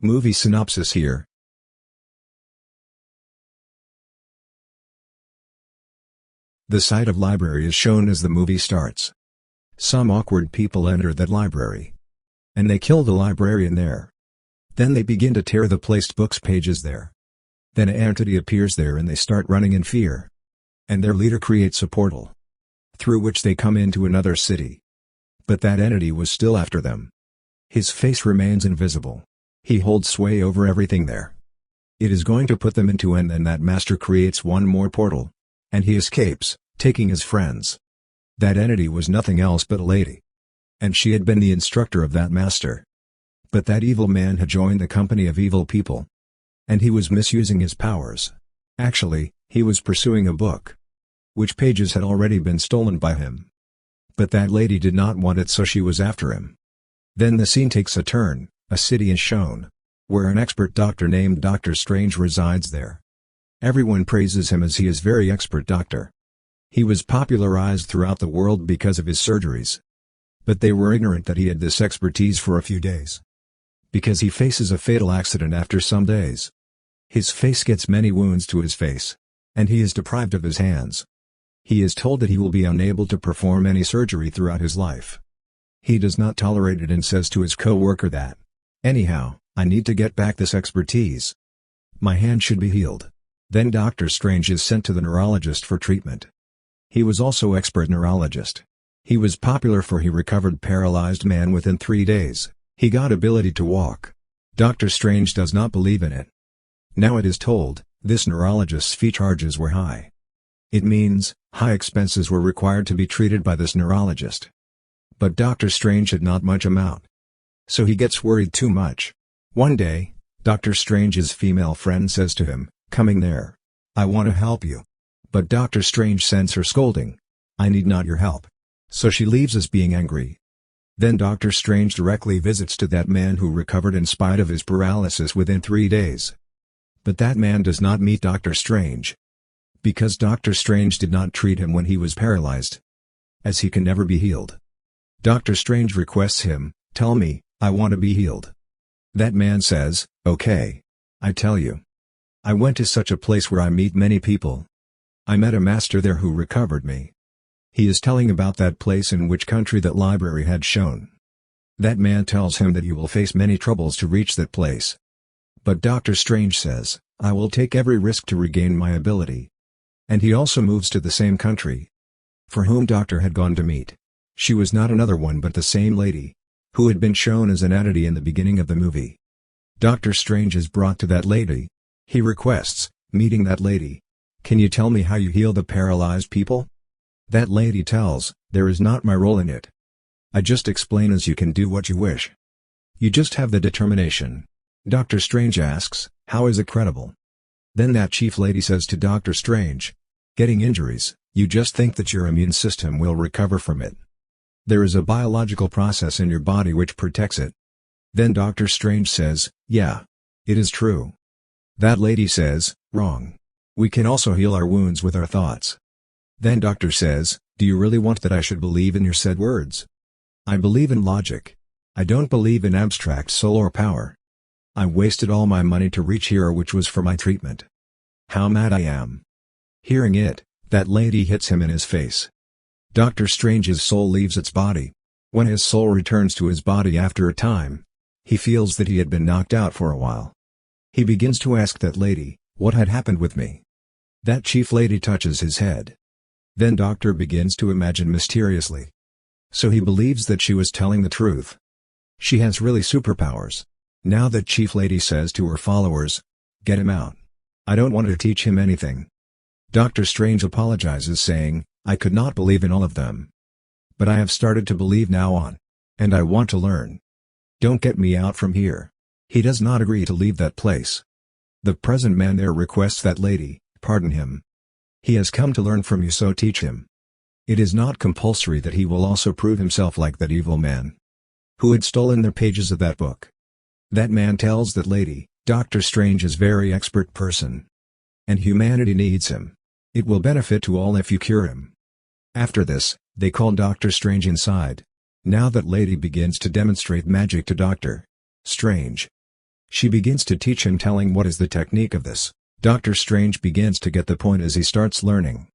Movie synopsis here. The site of library is shown as the movie starts. Some awkward people enter that library. And they kill the librarian there. Then they begin to tear the placed books pages there. Then an entity appears there and they start running in fear. And their leader creates a portal, through which they come into another city. But that entity was still after them. His face remains invisible. He holds sway over everything there. It is going to put them into, and then that master creates one more portal. And he escapes, taking his friends. That entity was nothing else but a lady. And she had been the instructor of that master. But that evil man had joined the company of evil people. And he was misusing his powers. Actually, he was pursuing a book, which pages had already been stolen by him. But that lady did not want it, so she was after him. Then the scene takes a turn. A city is shown, where an expert doctor named Dr. Strange resides there. Everyone praises him as he is very expert doctor. He was popularized throughout the world because of his surgeries. But they were ignorant that he had this expertise for a few days. Because he faces a fatal accident after some days. His face gets many wounds to his face. And he is deprived of his hands. He is told that he will be unable to perform any surgery throughout his life. He does not tolerate it and says to his co-worker that, "Anyhow, I need to get back this expertise. My hand should be healed." Then Dr. Strange is sent to the neurologist for treatment. He was also expert neurologist. He was popular for he recovered paralyzed man within 3 days. He got ability to walk. Dr. Strange does not believe in it. Now it is told, this neurologist's fee charges were high. It means, high expenses were required to be treated by this neurologist. But Dr. Strange had not much amount. So he gets worried too much. One day, Dr. Strange's female friend says to him, "Coming there. I want to help you." But Dr. Strange sends her scolding. "I need not your help." So she leaves as being angry. Then Dr. Strange directly visits to that man who recovered in spite of his paralysis within 3 days. But that man does not meet Dr. Strange. Because Dr. Strange did not treat him when he was paralyzed. As he can never be healed. Dr. Strange requests him, "Tell me, I want to be healed." That man says, "Okay. I tell you. I went to such a place where I meet many people. I met a master there who recovered me." He is telling about that place in which country that library had shown. That man tells him that you will face many troubles to reach that place. But Dr. Strange says, "I will take every risk to regain my ability." And he also moves to the same country. For whom Doctor had gone to meet. She was not another one but the same lady, who had been shown as an entity in the beginning of the movie. Dr. Strange is brought to that lady. He requests, meeting that lady, "Can you tell me how you heal the paralyzed people?" That lady tells, "There is not my role in it. I just explain as you can do what you wish. You just have the determination." Dr. Strange asks, "How is it credible?" Then that chief lady says to Dr. Strange, "Getting injuries, you just think that your immune system will recover from it. There is a biological process in your body which protects it." Then Dr. Strange says, "Yeah. It is true." That lady says, "Wrong. We can also heal our wounds with our thoughts." Then Doctor says, "Do you really want that I should believe in your said words? I believe in logic. I don't believe in abstract soul or power. I wasted all my money to reach here, which was for my treatment. How mad I am." Hearing it, that lady hits him in his face. Dr. Strange's soul leaves its body. When his soul returns to his body after a time, he feels that he had been knocked out for a while. He begins to ask that lady, "What had happened with me?" That chief lady touches his head. Then Doctor begins to imagine mysteriously. So he believes that she was telling the truth. She has really superpowers. Now that chief lady says to her followers, "Get him out. I don't want to teach him anything." Dr. Strange apologizes saying, "I could not believe in all of them. But I have started to believe now on. And I want to learn. Don't get me out from here." He does not agree to leave that place. The present man there requests that lady, "Pardon him. He has come to learn from you, so teach him." It is not compulsory that he will also prove himself like that evil man who had stolen the pages of that book. That man tells that lady, "Dr. Strange is very expert person. And humanity needs him. It will benefit to all if you cure him." After this, they call Dr. Strange inside. Now that lady begins to demonstrate magic to Dr. Strange. She begins to teach him, telling what is the technique of this. Doctor Strange begins to get the point as he starts learning.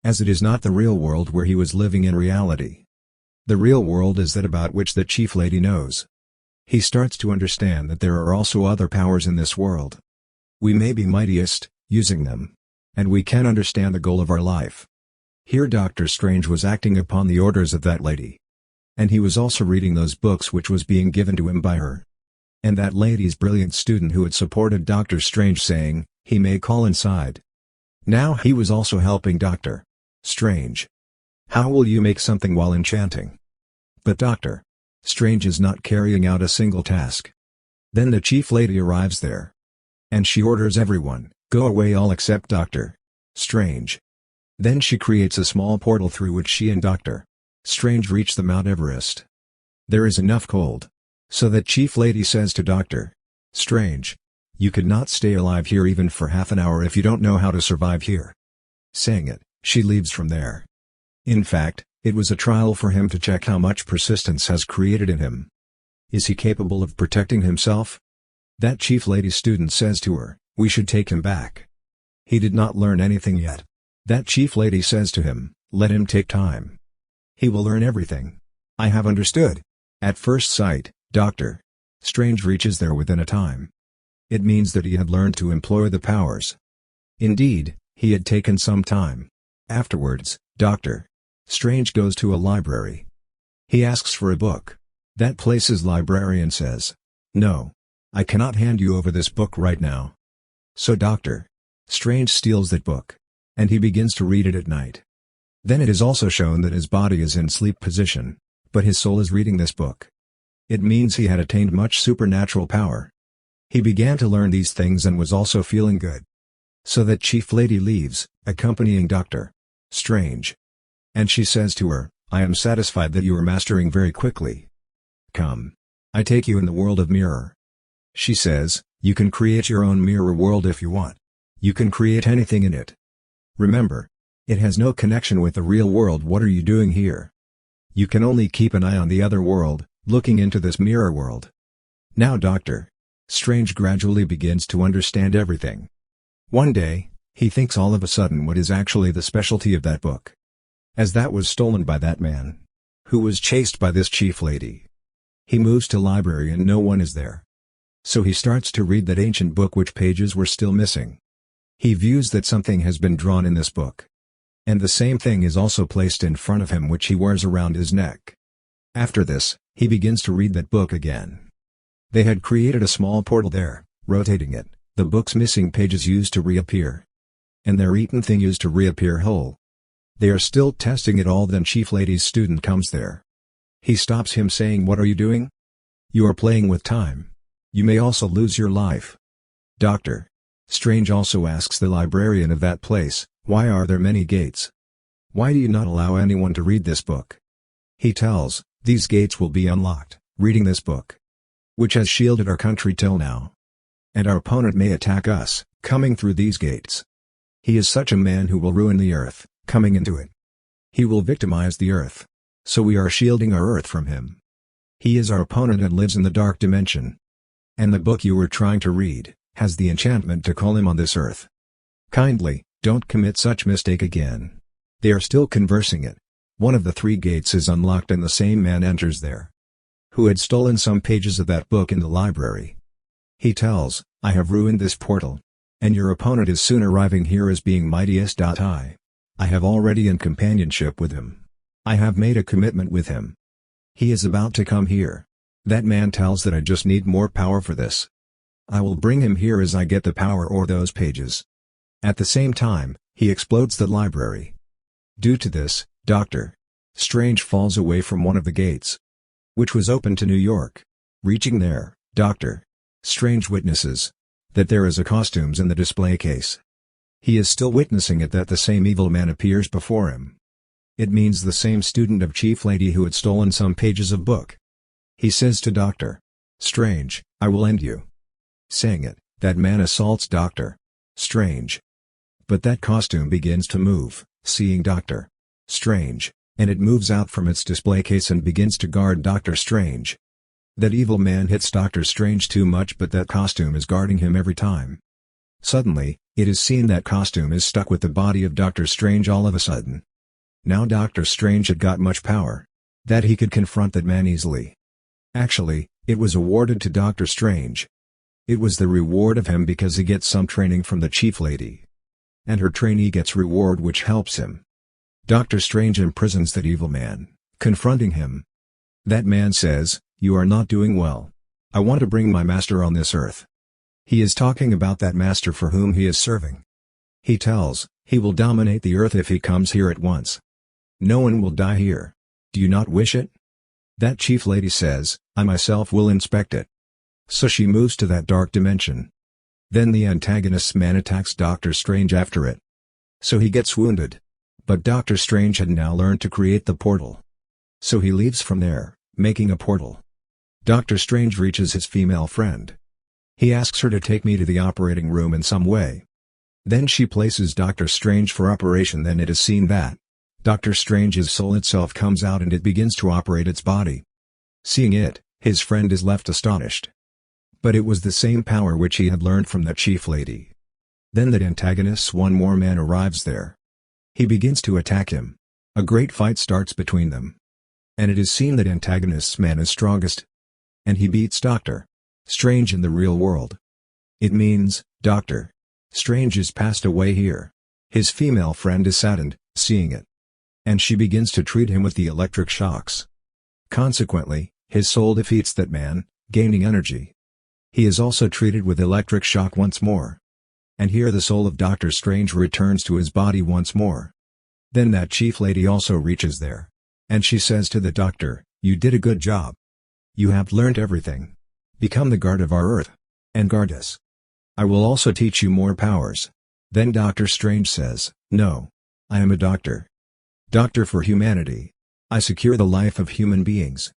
As it is not the real world where he was living in reality. The real world is that about which the chief lady knows. He starts to understand that there are also other powers in this world. We may be mightiest, using them. And we can understand the goal of our life. Here Doctor Strange was acting upon the orders of that lady. And he was also reading those books which was being given to him by her. And that lady's brilliant student who had supported Doctor Strange, saying, he may call inside. Now he was also helping Doctor Strange. How will you make something while enchanting? But Doctor Strange is not carrying out a single task. Then the chief lady arrives there. And she orders everyone, go away all except Doctor Strange. Then she creates a small portal through which she and Doctor Strange reach the Mount Everest. There is enough cold. So that chief lady says to Doctor Strange, you could not stay alive here even for half an hour if you don't know how to survive here. Saying it, she leaves from there. In fact, it was a trial for him to check how much persistence has created in him. Is he capable of protecting himself? That chief lady's student says to her, we should take him back. He did not learn anything yet. That chief lady says to him, let him take time. He will learn everything. I have understood. At first sight, Doctor Strange reaches there within a time. It means that he had learned to employ the powers. Indeed, he had taken some time. Afterwards, Doctor Strange goes to a library. He asks for a book. That place's librarian says, no. I cannot hand you over this book right now. So Doctor Strange steals that book. And he begins to read it at night. Then it is also shown that his body is in sleep position, but his soul is reading this book. It means he had attained much supernatural power. He began to learn these things and was also feeling good. So that chief lady leaves, accompanying Doctor Strange. And she says to her, I am satisfied that you are mastering very quickly. Come. I take you in the world of mirror. She says, you can create your own mirror world if you want. You can create anything in it. Remember, it has no connection with the real world. What are you doing here? You can only keep an eye on the other world, looking into this mirror world. Now Doctor Strange gradually begins to understand everything. One day, he thinks all of a sudden what is actually the specialty of that book. As that was stolen by that man, who was chased by this chief lady. He moves to library and no one is there. So he starts to read that ancient book which pages were still missing. He views that something has been drawn in this book. And the same thing is also placed in front of him which he wears around his neck. After this, he begins to read that book again. They had created a small portal there, rotating it, the book's missing pages used to reappear. And their eaten thing used to reappear whole. They are still testing it all. Then chief lady's student comes there. He stops him saying, what are you doing? You are playing with time. You may also lose your life. Doctor Strange also asks the librarian of that place, why are there many gates? Why do you not allow anyone to read this book? He tells, these gates will be unlocked, reading this book, which has shielded our country till now. And our opponent may attack us, coming through these gates. He is such a man who will ruin the earth, coming into it. He will victimize the earth. So we are shielding our earth from him. He is our opponent and lives in the dark dimension. And the book you were trying to read has the enchantment to call him on this earth. Kindly, don't commit such mistake again. They are still conversing it. One of the 3 gates is unlocked and the same man enters there, who had stolen some pages of that book in the library. He tells, I have ruined this portal. And your opponent is soon arriving here as being mightiest. I have already in companionship with him. I have made a commitment with him. He is about to come here. That man tells that I just need more power for this. I will bring him here as I get the power or those pages. At the same time, he explodes the library. Due to this, Doctor Strange falls away from one of the gates, which was open to New York. Reaching there, Doctor Strange witnesses that there is a costumes in the display case. He is still witnessing it that the same evil man appears before him. It means the same student of chief lady who had stolen some pages of book. He says to Doctor Strange, I will end you. Saying it, that man assaults Doctor Strange. But that costume begins to move, seeing Doctor Strange, and it moves out from its display case and begins to guard Doctor Strange. That evil man hits Doctor Strange too much, but that costume is guarding him every time. Suddenly, it is seen that costume is stuck with the body of Doctor Strange all of a sudden. Now Doctor Strange had got much power, that he could confront that man easily. Actually, it was awarded to Doctor Strange. It was the reward of him because he gets some training from the chief lady. And her trainee gets reward which helps him. Doctor Strange imprisons that evil man, confronting him. That man says, "You are not doing well. I want to bring my master on this earth." He is talking about that master for whom he is serving. He tells, he will dominate the earth if he comes here at once. No one will die here. Do you not wish it? That chief lady says, "I myself will inspect it." So she moves to that dark dimension. Then the antagonist's man attacks Doctor Strange after it. So he gets wounded. But Doctor Strange had now learned to create the portal. So he leaves from there, making a portal. Doctor Strange reaches his female friend. He asks her to take me to the operating room in some way. Then she places Doctor Strange for operation. Then it is seen that Doctor Strange's soul itself comes out and it begins to operate its body. Seeing it, his friend is left astonished. But it was the same power which he had learned from the chief lady. Then the antagonist's one more man arrives there. He begins to attack him. A great fight starts between them. And it is seen that antagonist's man is strongest. And he beats Doctor Strange in the real world. It means, Doctor Strange is passed away here. His female friend is saddened, seeing it. And she begins to treat him with the electric shocks. Consequently, his soul defeats that man, gaining energy. He is also treated with electric shock once more. And here the soul of Doctor Strange returns to his body once more. Then that chief lady also reaches there. And she says to the doctor, "You did a good job. You have learned everything. Become the guard of our earth. And guard us. I will also teach you more powers." Then Doctor Strange says, "No. I am a doctor. Doctor for humanity. I secure the life of human beings.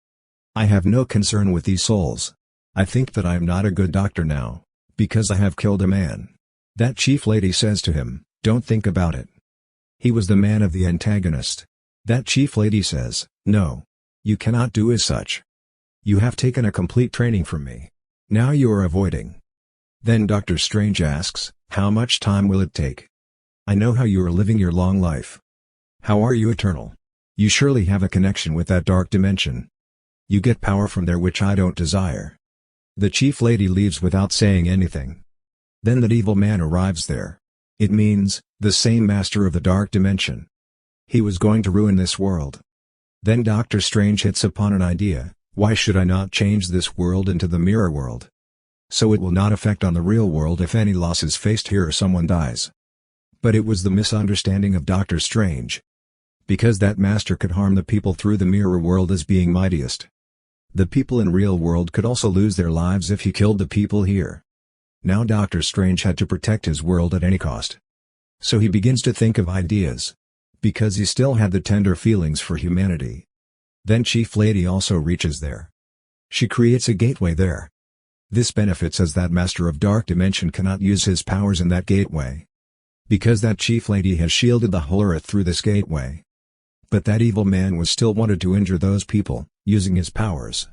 I have no concern with these souls. I think that I am not a good doctor now, because I have killed a man." That chief lady says to him, "Don't think about it. He was the man of the antagonist." That chief lady says, "No. You cannot do as such. You have taken a complete training from me. Now you are avoiding." Then Doctor Strange asks, "How much time will it take? I know how you are living your long life. How are you eternal? You surely have a connection with that dark dimension. You get power from there which I don't desire." The chief lady leaves without saying anything. Then that evil man arrives there. It means, the same master of the dark dimension. He was going to ruin this world. Then Doctor Strange hits upon an idea: why should I not change this world into the mirror world? So it will not affect on the real world if any loss is faced here or someone dies. But it was the misunderstanding of Doctor Strange. Because that master could harm the people through the mirror world as being mightiest. The people in real world could also lose their lives if he killed the people here. Now Doctor Strange had to protect his world at any cost. So he begins to think of ideas. Because he still had the tender feelings for humanity. Then Chief Lady also reaches there. She creates a gateway there. This benefits as that Master of Dark Dimension cannot use his powers in that gateway. Because that Chief Lady has shielded the whole earth through this gateway. But that evil man was still wanted to injure those people, using his powers.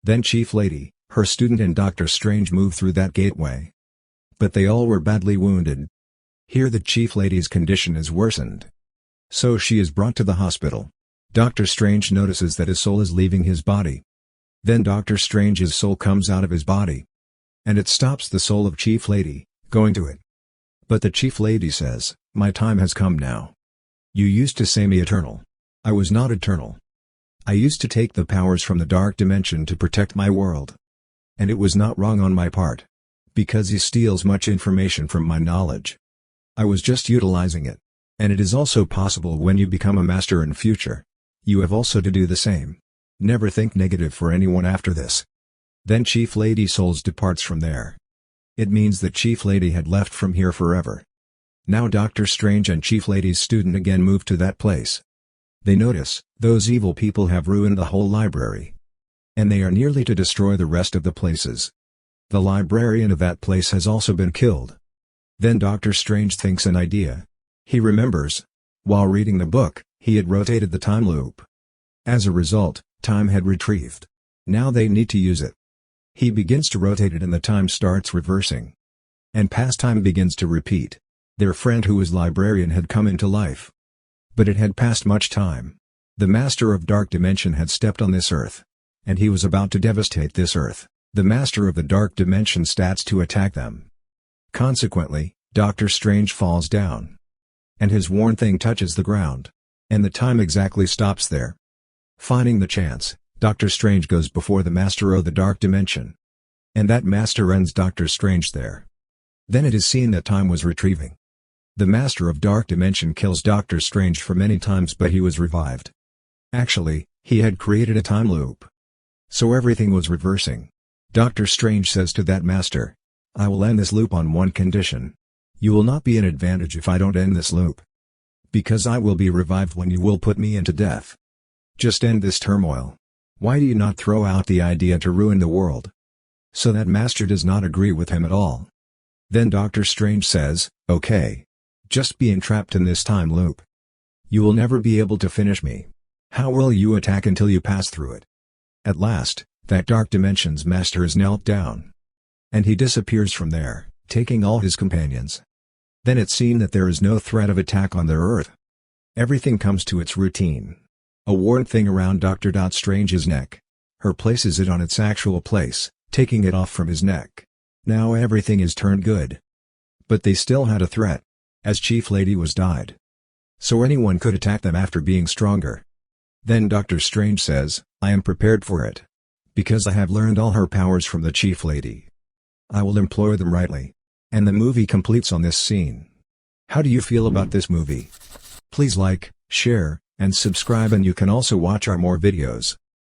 Then Chief Lady, her student and Doctor Strange moved through that gateway. But they all were badly wounded. Here the Chief Lady's condition is worsened. So she is brought to the hospital. Doctor Strange notices that his soul is leaving his body. Then Doctor Strange's soul comes out of his body. And it stops the soul of Chief Lady, going to it. But the Chief Lady says, "My time has come now. You used to say me eternal. I was not eternal. I used to take the powers from the dark dimension to protect my world. And it was not wrong on my part. Because he steals much information from my knowledge. I was just utilizing it. And it is also possible when you become a master in future. You have also to do the same. Never think negative for anyone after this." Then Chief Lady Souls departs from there. It means that Chief Lady had left from here forever. Now Doctor Strange and Chief Lady's student again move to that place. They notice, those evil people have ruined the whole library. And they are nearly to destroy the rest of the places. The librarian of that place has also been killed. Then Doctor Strange thinks an idea. He remembers. While reading the book, he had rotated the time loop. As a result, time had retrieved. Now they need to use it. He begins to rotate it and the time starts reversing. And past time begins to repeat. Their friend who was librarian had come into life. But it had passed much time. The Master of Dark Dimension had stepped on this Earth. And he was about to devastate this Earth. The Master of the Dark Dimension starts to attack them. Consequently, Doctor Strange falls down. And his worn thing touches the ground. And the time exactly stops there. Finding the chance, Doctor Strange goes before the Master of the Dark Dimension. And that Master ends Doctor Strange there. Then it is seen that time was retrieving. The Master of Dark Dimension kills Doctor Strange for many times but he was revived. Actually, he had created a time loop. So everything was reversing. Doctor Strange says to that Master, "I will end this loop on one condition. You will not be an advantage if I don't end this loop. Because I will be revived when you will put me into death. Just end this turmoil. Why do you not throw out the idea to ruin the world?" So that Master does not agree with him at all. Then Doctor Strange says, "Okay. Just be entrapped in this time loop. You will never be able to finish me. How will you attack until you pass through it?" At last, that Dark Dimension's Master is knelt down. And he disappears from there, taking all his companions. Then it's seen that there is no threat of attack on their Earth. Everything comes to its routine. A worn thing around Dr. Strange's neck. Her places it on its actual place, taking it off from his neck. Now everything is turned good. But they still had a threat. As Chief Lady was died. So anyone could attack them after being stronger. Then Doctor Strange says, "I am prepared for it. Because I have learned all her powers from the Chief Lady. I will employ them rightly." And the movie completes on this scene. How do you feel about this movie? Please like, share, and subscribe, and you can also watch our more videos.